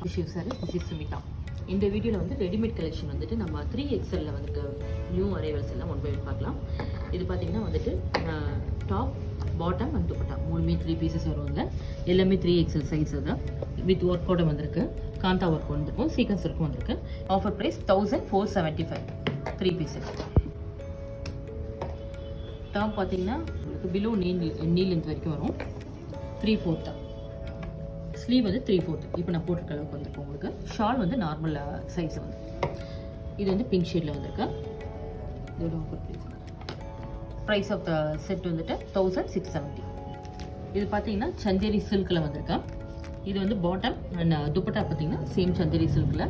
Shiv Saree, this is Sumita. இந்த வீடியோவில் வந்து ரெடிமேட் கலெக்ஷன் வந்துட்டு நம்ம 3XL வந்துட்டு நியூ அரைவல்ஸ் எல்லாம் ஒன் பை ஒன் பார்க்கலாம். இது பார்த்தீங்கன்னா வந்துட்டு டாப் பாட்டம் அண்ட் துப்பட்டா மூணுமே 3 பீசஸ் வருவாங்க. எல்லாமே 3XL சைஸ் தான். வித் ஒர்க்கோட வந்திருக்கு. காந்தா ஒர்க் வந்திருக்கும், சீக்வன்ஸ் ஒர்க்கும் வந்திருக்கு. Offer price 1475 3 pieces. டாப் பார்த்தீங்கன்னா உங்களுக்கு பிலோ நீ லென்த் வரைக்கும் வரும். 3/4 ஸ்லீவ் வந்து 3/4 இப்போ நான் போட்டிருக்க அளவுக்கு வந்திருக்கும் உங்களுக்கு. ஷால் வந்து நார்மல் சைஸ் வந்து. இது வந்து பிங்க் ஷேடில் வந்திருக்கு. இதோட offer price of the set வந்துட்டு 1670. இது பார்த்தீங்கன்னா சந்தேரி சில்கில் வந்திருக்கு. இது வந்து பாட்டம் அண்ட் துப்பட்டா பார்த்தீங்கன்னா சேம் சந்தேரி சில்கில்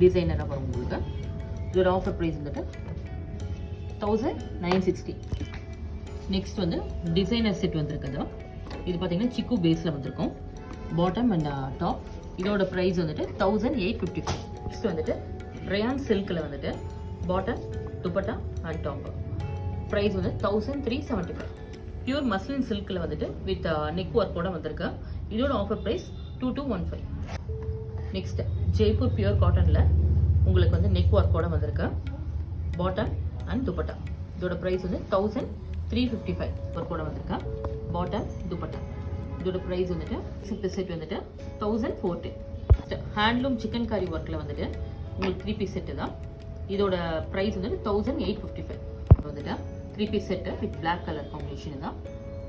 டிசைனராக வரும் உங்களுக்கு. இதோட ஆஃபர் ப்ரைஸ் வந்துட்டு 1960. நெக்ஸ்ட் வந்து டிசைனர் செட் வந்திருக்குது. இது பார்த்தீங்கன்னா சிக்கு பேஸில் வந்திருக்கும். Bottom and top. இதோட ப்ரைஸ் வந்துட்டு 1855. நெக்ஸ்ட் வந்துட்டு ரயான் சில்கில் வந்துட்டு bottom dupatta and top. Price வந்து 1375. பியூர் மஸ்லின் சில்கில் வந்துட்டு வித் நெக் ஒர்க்கோட வந்திருக்கு. இதோட offer price 2215. Next Jaipur pure காட்டனில் உங்களுக்கு வந்து நெக் ஒர்க்கோட வந்திருக்கு. Bottom and dupatta. இதோட ப்ரைஸ் வந்து 1355 ஒர்க்கோட வந்திருக்கா. பாட்டம் துப்பட்டா. இதோட ப்ரைஸ் வந்துட்டு செட் வந்துட்டு 1040. ஹேண்ட்லூம் சிக்கன் கறி ஒர்க்கில் வந்துட்டு உங்களுக்கு 3 பீஸ் செட்டு தான். இதோட ப்ரைஸ் வந்துட்டு 1855 வந்துட்டு 3 piece set with black colour combination தான்.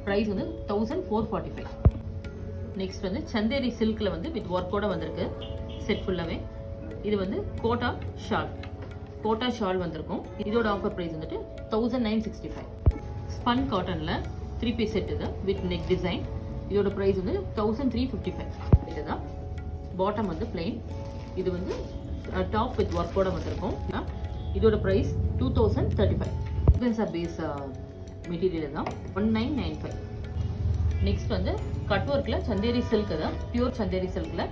ப்ரைஸ் வந்து 1445. நெக்ஸ்ட் வந்து சந்தேரி சில்கில் வந்து வித் ஒர்க்கோட வந்திருக்கு செட் ஃபுல்லாகவே. இது வந்து கோட்டா ஷால் வந்திருக்கும். இதோட ஆஃபர் ப்ரைஸ் வந்துட்டு 1965. ஸ்பன் காட்டனில் 3 பீஸ் செட் இது வித் நெக் டிசைன். இதோட ப்ரைஸ் வந்து 1355. இதுதான் பாட்டம் வந்து பிளெயின். இது வந்து டாப் வித் ஒர்க்கோட வந்திருக்கும். இதோட ப்ரைஸ் 2035. பேஸ் மெட்டீரியல் தான் 1995. நெக்ஸ்ட் வந்து கட் ஒர்க்கில் சந்தேரி சில்க் தான். பியூர் சந்தேரி சில்கில்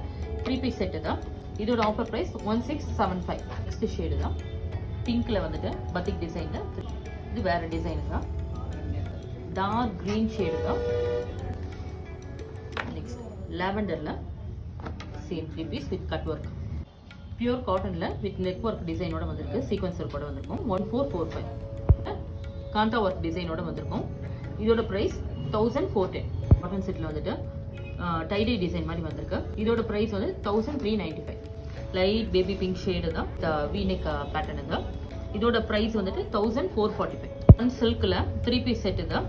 3 பீஸ் செட்டு தான். இதோட ஆஃபர் ப்ரைஸ் 1675. நெக்ஸ்ட் ஷேடு தான் பிங்க்கில் வந்துட்டு பத்திக் டிசைனில். இது வேறு டிசைன் தான். டார்க் க்ரீன் ஷேடு தான். நெக்ஸ்ட் லாவெண்டரில் same 3 piece with cut work. Pure காட்டனில் வித் நெக் ஒர்க் டிசைனோட வந்திருக்கு. சீக்வன்ஸ் ஒர்க்கோட வந்திருக்கும். 1445. காந்தா ஒர்க் டிசைனோட வந்திருக்கும். இதோட ப்ரைஸ் 1410. காட்டன் செட்டில் வந்துட்டு டைடை டிசைன் மாதிரி வந்திருக்கு. இதோட ப்ரைஸ் வந்து 1395. லைட் பேபி பிங்க் ஷேடு தான். வி நெக் பேட்டர்னு தான். இதோட ப்ரைஸ் வந்துட்டு 1445. சில்கில் 3 பீஸ் செட்டு தான்.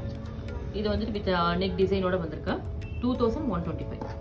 இது வந்துட்டு வித் நெக் டிசைனோட வந்திருக்கு. 2125.